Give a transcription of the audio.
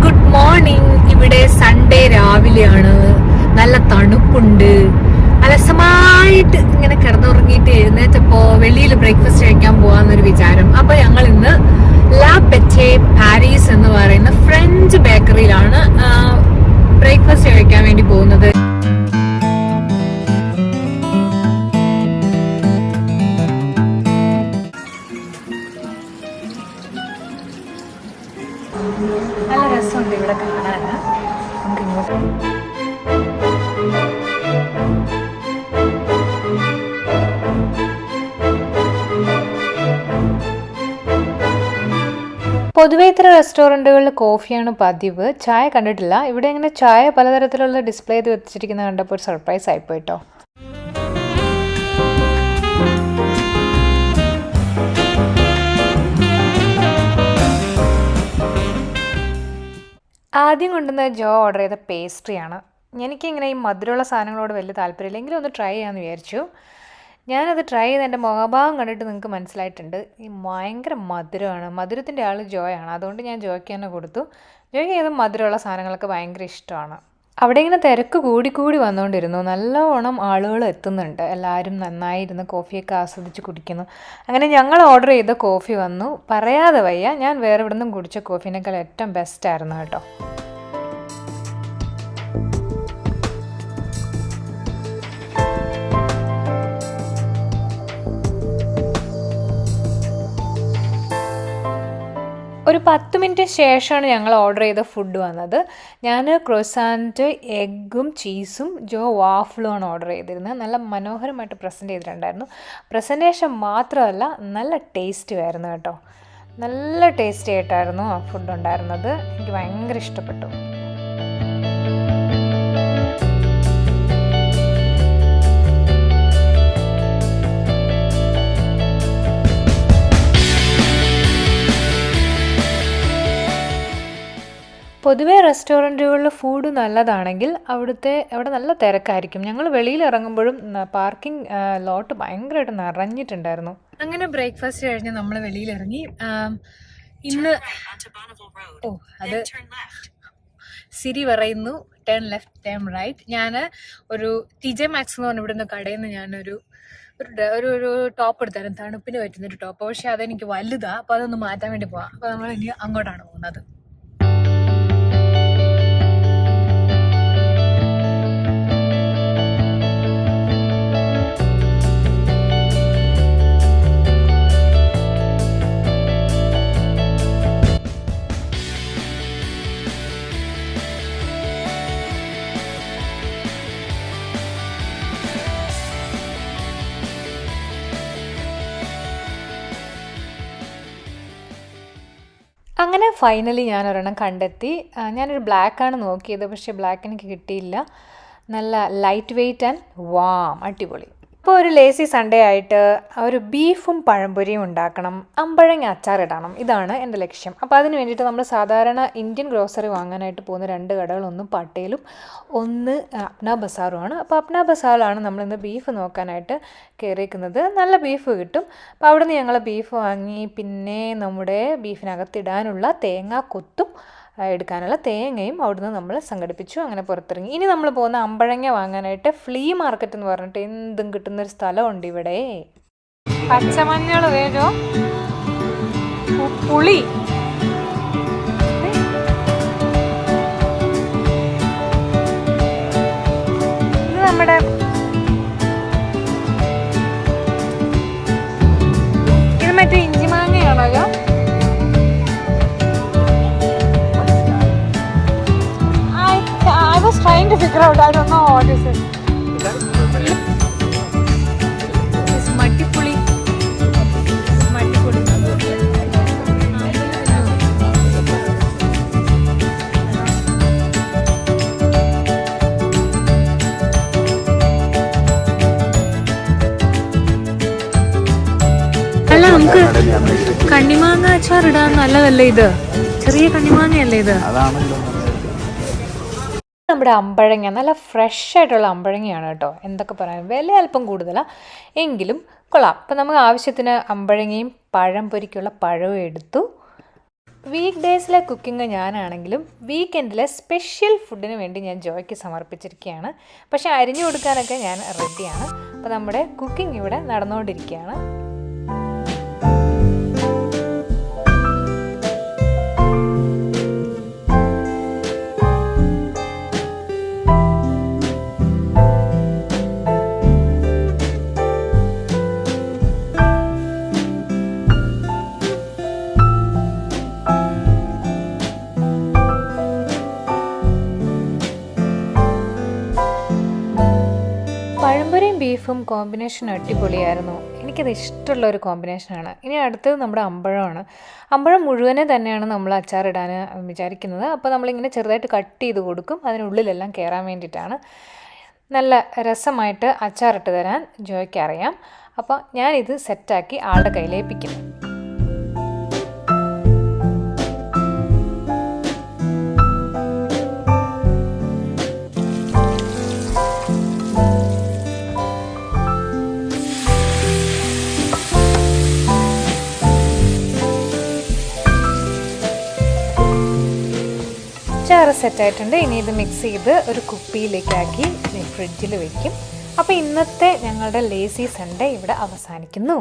Good morning. ഇവിടെ Sunday രാവിലെയാണ്. നല്ല തണുപ്പുണ്ട്. അലസമായിട്ട് ഇങ്ങനെ കിടന്നുറങ്ങിയിട്ട് എഴുന്നേറ്റപ്പോ വെളിയിൽ ബ്രേക്ക്ഫാസ്റ്റ് കഴിക്കാൻ പോവാന്നൊരു വിചാരം. അപ്പൊ ഞങ്ങൾ ഇന്ന് ലാ പെറ്റെ പാരീസ് എന്ന് പറയുന്ന ഫ്രഞ്ച് ബേക്കറിയിലാണ് ബ്രേക്ക്ഫാസ്റ്റ് കഴിക്കാൻ വേണ്ടി പോകുന്നത്. നല്ല രസമുണ്ട് ഇവിടെ കാണാൻ. നമുക്ക് ഇങ്ങോട്ട് പൊതുവെ ഇത്ര റെസ്റ്റോറൻറ്റുകളിൽ കോഫിയാണ് പതിവ്. ചായ കണ്ടിട്ടില്ല. ഇവിടെ ഇങ്ങനെ ചായ പലതരത്തിലുള്ള ഡിസ്പ്ലേ ചെയ്ത് വെച്ചിരിക്കുന്നത് കണ്ടപ്പോൾ ഒരു സർപ്രൈസ് ആയിപ്പോയിട്ടോ. ആദ്യം കൊണ്ടുവന്ന ജോ ഓർഡർ ചെയ്ത പേസ്ട്രിയാണ്. എനിക്കിങ്ങനെ ഈ മധുരമുള്ള സാധനങ്ങളോട് വലിയ താല്പര്യമില്ല, എങ്കിലും ഒന്ന് ട്രൈ ചെയ്യാമെന്ന് വിചാരിച്ചു. ഞാനത് ട്രൈ ചെയ്ത് എൻ്റെ മുഖഭാവം കണ്ടിട്ട് നിങ്ങൾക്ക് മനസ്സിലായിട്ടുണ്ട്. ഈ ഭയങ്കര മധുരമാണ്. മധുരത്തിൻ്റെ ആൾ ജോയാണ്. അതുകൊണ്ട് ഞാൻ ജോയ്ക്ക് തന്നെ കൊടുത്തു. ജോയ്ക്ക് ഏതും മധുരമുള്ള സാധനങ്ങളൊക്കെ ഭയങ്കര ഇഷ്ടമാണ്. അവിടെ ഇങ്ങനെ തിരക്ക് കൂടി വന്നുകൊണ്ടിരുന്നു. നല്ലവണ്ണം ആളുകൾ എത്തുന്നുണ്ട്. എല്ലാവരും നന്നായിരുന്ന് കോഫിയൊക്കെ ആസ്വദിച്ച് കുടിക്കുന്നു. അങ്ങനെ ഞങ്ങൾ ഓർഡർ ചെയ്ത കോഫി വന്നു. പറയാതെ വയ്യ, ഞാൻ വേറെ ഇവിടെ നിന്നും കുടിച്ച കോഫീനേക്കാൾ ഏറ്റവും ബെസ്റ്റായിരുന്നു കേട്ടോ. ഒരു 10 മിനിറ്റ് ശേഷമാണ് ഞങ്ങൾ ഓർഡർ ചെയ്ത ഫുഡ് വന്നത്. ഞാൻ ക്രോസാൻറ്റ് എഗ്ഗും ചീസും ജോ വാഫിളുമാണ് ഓർഡർ ചെയ്തിരുന്നത്. നല്ല മനോഹരമായിട്ട് പ്രസൻറ്റ് ചെയ്തിട്ടുണ്ടായിരുന്നു. പ്രസൻറ്റേഷൻ മാത്രമല്ല, നല്ല ടേസ്റ്റും ആയിരുന്നു കേട്ടോ. നല്ല ടേസ്റ്റി ആയിട്ടായിരുന്നു ആ ഫുഡ് ഉണ്ടായിരുന്നത്. എനിക്ക് ഭയങ്കര ഇഷ്ടപ്പെട്ടു. പൊതുവേ റെസ്റ്റോറൻറ്റുകളിൽ ഫുഡ് നല്ലതാണെങ്കിൽ അവിടെ നല്ല തിരക്കായിരിക്കും. ഞങ്ങൾ വെളിയിൽ ഇറങ്ങുമ്പോഴും പാർക്കിംഗ് ലോട്ട് ഭയങ്കരമായിട്ട് നിറഞ്ഞിട്ടുണ്ടായിരുന്നു. അങ്ങനെ ബ്രേക്ക്ഫാസ്റ്റ് കഴിഞ്ഞ് നമ്മൾ വെളിയിലിറങ്ങി. ഇന്ന് അത് സിരി പറയുന്നു ടേൺ ലെഫ്റ്റ് ടേൺ റൈറ്റ്. ഞാൻ ഒരു TJ Maxx എന്ന് പറഞ്ഞ ഇവിടുന്ന് കടയിൽ നിന്ന് ഞാനൊരു ഒരു ടോപ്പ് എടുത്തായിരുന്നു, തണുപ്പിന് പറ്റുന്നൊരു ടോപ്പ്. പക്ഷെ അതെനിക്ക് വലുതാണ്. അപ്പോൾ അതൊന്ന് മാറ്റാൻ വേണ്ടി പോവാം. അപ്പോൾ നമ്മൾ ഇനി അങ്ങോട്ടാണ് പോകുന്നത്. അങ്ങനെ ഫൈനലി ഞാൻ ഒരെണ്ണം കണ്ടെത്തി. ഞാനൊരു ബ്ലാക്കാണ് നോക്കിയത്, പക്ഷേ ബ്ലാക്ക് എനിക്ക് കിട്ടിയില്ല. നല്ല ലൈറ്റ് വെയ്റ്റ് ആൻഡ് വാം, അടിപൊളി. ഇപ്പോൾ ഒരു ലേസി സൺഡേ ആയിട്ട് ഒരു ബീഫും പഴംപൊരിയും ഉണ്ടാക്കണം, അമ്പഴങ്ങ അച്ചാറിടണം. ഇതാണ് എൻ്റെ ലക്ഷ്യം. അപ്പോൾ അതിന് വേണ്ടിയിട്ട് നമ്മൾ സാധാരണ ഇന്ത്യൻ ഗ്രോസറി വാങ്ങാനായിട്ട് പോകുന്ന 2 കടകൾ, ഒന്ന് പട്ടേലും ഒന്ന് അപ്ന ബസാറുമാണ്. അപ്പോൾ അപ്ന ബസാറിലാണ് നമ്മളിന്ന് ബീഫ് നോക്കാനായിട്ട് കയറിയിരിക്കുന്നത്. നല്ല ബീഫ് കിട്ടും. അപ്പോൾ അവിടെ നിന്ന് ഞങ്ങൾ ബീഫ് വാങ്ങി. പിന്നെ നമ്മുടെ ബീഫിനകത്തിടാനുള്ള തേങ്ങാ കൊത്തും എടുക്കാനുള്ള തേങ്ങയും അവിടുന്ന് നമ്മൾ സംഘടിപ്പിച്ചു. അങ്ങനെ പുറത്തിറങ്ങി. ഇനി നമ്മൾ പോകുന്ന അമ്പഴങ്ങ വാങ്ങാനായിട്ട് ഫ്ലീ മാർക്കറ്റ് എന്ന് പറഞ്ഞിട്ട് എന്തും കിട്ടുന്നൊരു സ്ഥലമുണ്ട് ഇവിടെ. പച്ചമഞ്ഞൾ വേജോ, പുളി, ഇത് നമ്മുടെ ഇത് മറ്റേ ഇഞ്ചിമാങ്ങയാണോ? I was trying to figure out. I don't know what is it. This മട്ടിപ്പുളി. അല്ല, നമുക്ക് കണ്ണിമാങ്ങ അച്ചാർ ഇടാൻ നല്ലതല്ലേ ഇത്? ചെറിയ കണ്ണിമാങ്ങയല്ലേ ഇത്? നമ്മുടെ അമ്പഴങ്ങ നല്ല ഫ്രഷ് ആയിട്ടുള്ള അമ്പഴങ്ങയാണ് കേട്ടോ. എന്തൊക്കെ പറയാം, വില അല്പം കൂടുതലാണ് എങ്കിലും കൊള്ളാം. അപ്പം നമുക്ക് ആവശ്യത്തിന് അമ്പഴങ്ങയും പഴം പൊരിക്കുള്ള പഴവും എടുത്തു. വീക്ക് ഡേയ്സിലെ കുക്കിംഗ് ഞാനാണെങ്കിലും വീക്കെൻഡിലെ സ്പെഷ്യൽ ഫുഡിന് വേണ്ടി ഞാൻ ജോയ്ക്ക് സമർപ്പിച്ചിരിക്കുകയാണ്. പക്ഷേ അരിഞ്ഞു കൊടുക്കാനൊക്കെ ഞാൻ റെഡിയാണ്. അപ്പോൾ നമ്മുടെ കുക്കിംഗ് ഇവിടെ നടന്നുകൊണ്ടിരിക്കുകയാണ്. പഴംപൊരിയും ബീഫും കോമ്പിനേഷൻ അടിപൊളിയായിരുന്നു. എനിക്കത് ഇഷ്ടമുള്ള ഒരു കോമ്പിനേഷനാണ്. ഇനി അടുത്തത് നമ്മുടെ അമ്പഴമാണ്. അമ്പഴം മുഴുവനെ തന്നെയാണ് നമ്മൾ അച്ചാറിടാൻ വിചാരിക്കുന്നത്. അപ്പോൾ നമ്മളിങ്ങനെ ചെറുതായിട്ട് കട്ട് ചെയ്ത് കൊടുക്കും, അതിനുള്ളിലെല്ലാം കയറാൻ വേണ്ടിയിട്ടാണ്. നല്ല രസമായിട്ട് അച്ചാറിട്ട് തരാൻ ജോയ്ക്ക് അറിയാം. അപ്പോൾ ഞാനിത് സെറ്റാക്കി ആളുടെ കയ്യിലേൽപ്പിക്കുന്നു. അച്ചാറ് സെറ്റായിട്ടുണ്ട്. ഇനി ഇത് മിക്സ് ചെയ്ത് ഒരു കുപ്പിയിലേക്കാക്കി ഫ്രിഡ്ജിൽ വയ്ക്കും. അപ്പോൾ ഇന്നത്തെ ഞങ്ങളുടെ ലേസി സൺഡേ ഇവിടെ അവസാനിക്കുന്നു.